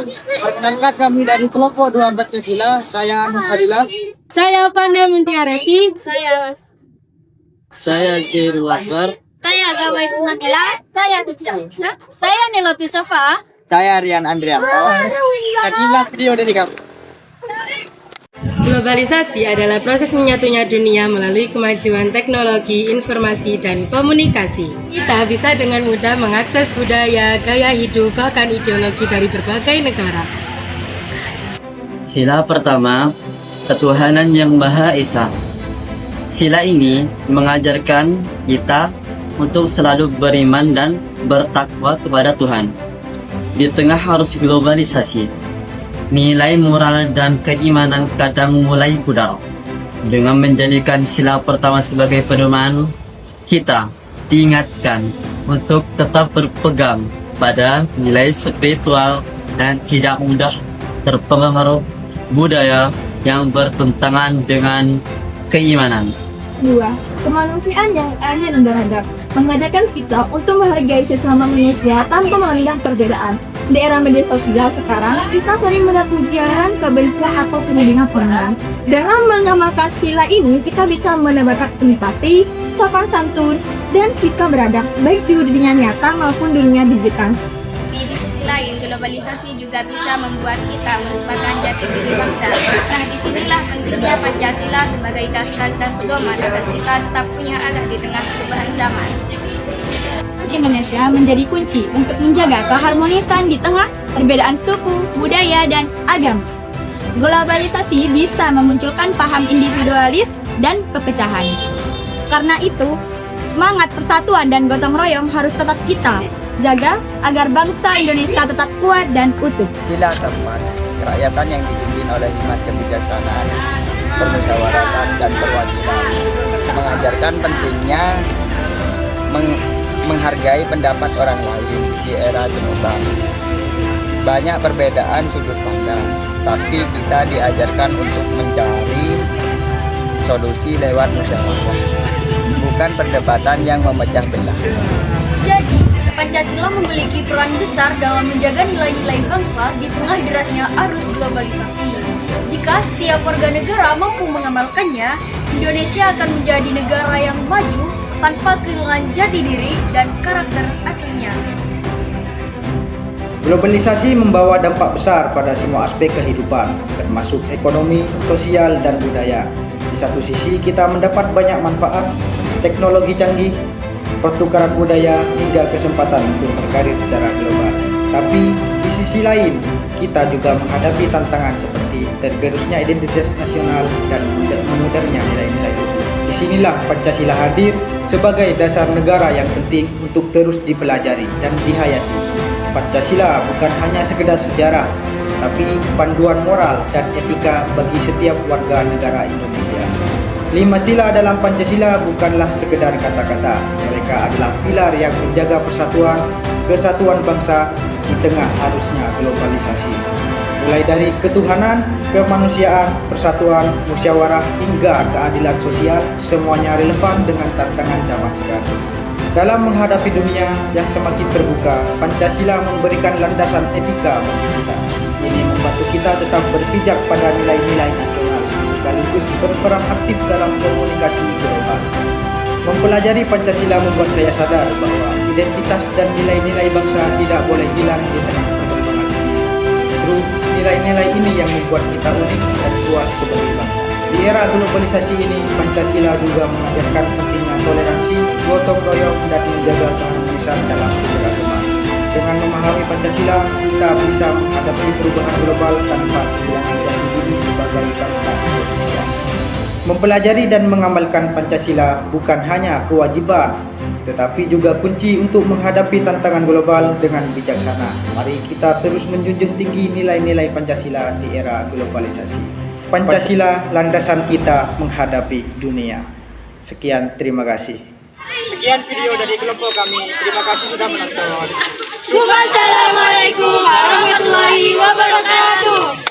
Perkenalkan kami dari kelompok 2 Pancasila. Saya Fadila. Saya Panda Muntiarepi. Saya Zairu Akbar. Saya Gawai Nabila. Saya Titia. Saya Neloti Sofa. Saya Rian Andrianto. Inilah video dari kami. Globalisasi adalah proses menyatunya dunia melalui kemajuan teknologi, informasi, dan komunikasi. Kita bisa dengan mudah mengakses budaya, gaya hidup, bahkan ideologi dari berbagai negara. Sila pertama, ketuhanan yang Maha Esa. Sila ini mengajarkan kita untuk selalu beriman dan bertakwa kepada Tuhan. Di tengah arus globalisasi, nilai moral dan keimanan kadang mulai pudar. Dengan menjadikan sila pertama sebagai pedoman, kita diingatkan untuk tetap berpegang pada nilai spiritual dan tidak mudah terpengaruh budaya yang bertentangan dengan keimanan. 2. Kemanusiaan yang adil dan beradab mengajarkan kita untuk menghargai sesama manusia tanpa memandang perbedaan. Di era media sosial sekarang, kita sering mendapat ujaran kebencian atau penyerangan orang. Dengan mengamalkan sila ini, kita bisa menebarkan empati, sopan santun, dan sikap beradab, baik di dunia nyata maupun dunia digital. Tapi di sisi lain, globalisasi juga bisa membuat kita melupakan jati diri bangsa. Nah, disinilah pentingnya Pancasila sebagai dasar dan pedoman agar kita tetap punya arah di tengah perubahan zaman. Indonesia menjadi kunci untuk menjaga keharmonisan di tengah perbedaan suku, budaya, dan agama. Globalisasi bisa memunculkan paham individualis dan perpecahan. Karena itu, semangat persatuan dan gotong royong harus tetap kita jaga agar bangsa Indonesia tetap kuat dan utuh. Sila keempat, kerakyatan yang dipimpin oleh semangat kebijaksanaan, permusyawaratan, dan perwakilan. Mengajarkan pentingnya menghargai pendapat orang lain di era global. Banyak perbedaan sudut pandang, tapi kita diajarkan untuk mencari solusi lewat musyawarah, bukan perdebatan yang memecah belah. Jadi, Pancasila memiliki peran besar dalam menjaga nilai-nilai bangsa di tengah derasnya arus globalisasi. Jika setiap warga negara mampu mengamalkannya, Indonesia akan menjadi negara yang maju tanpa kehilangan jati diri dan karakter aslinya. Globalisasi membawa dampak besar pada semua aspek kehidupan, termasuk ekonomi, sosial, dan budaya. Di satu sisi, kita mendapat banyak manfaat, teknologi canggih, pertukaran budaya, hingga kesempatan untuk berkarir secara global. Tapi, di sisi lain, kita juga menghadapi tantangan seperti tergerusnya identitas nasional dan memudarnya nilai-nilai luhur. Disinilah Pancasila hadir sebagai dasar negara yang penting untuk terus dipelajari dan dihayati. Pancasila bukan hanya sekedar sejarah, tapi panduan moral dan etika bagi setiap warga negara Indonesia. 5 sila dalam Pancasila bukanlah sekedar kata-kata. Mereka adalah pilar yang menjaga kesatuan bangsa di tengah arusnya globalisasi. Mulai dari ketuhanan, kemanusiaan, persatuan, musyawarah, hingga keadilan sosial, semuanya relevan dengan tantangan zaman sekarang. Dalam menghadapi dunia yang semakin terbuka, Pancasila memberikan landasan etika bagi kita. Ini membantu kita tetap berpijak pada nilai-nilai nasional, sekaligus berperan aktif dalam komunikasi global. Mempelajari Pancasila membuat saya sadar bahwa identitas dan nilai-nilai bangsa tidak boleh hilang di tengah perkembangan dunia. Justru nilai-nilai ini yang membuat kita unik dan kuat sebagai bangsa. Di era globalisasi ini, Pancasila juga mengajarkan pentingnya toleransi, gotong royong, dan menjaga keharmonisan dalam beragama. Dengan memahami Pancasila, kita bisa menghadapi perubahan global tanpa kehilangan jati diri sebagai bangsa Indonesia. Mempelajari dan mengamalkan Pancasila bukan hanya kewajiban, tetapi juga kunci untuk menghadapi tantangan global dengan bijaksana. Mari kita terus menjunjung tinggi nilai-nilai Pancasila di era globalisasi. Pancasila landasan kita menghadapi dunia. Sekian, terima kasih. Sekian video dari kelompok kami. Terima kasih sudah menonton. Wassalamualaikum warahmatullahi wabarakatuh.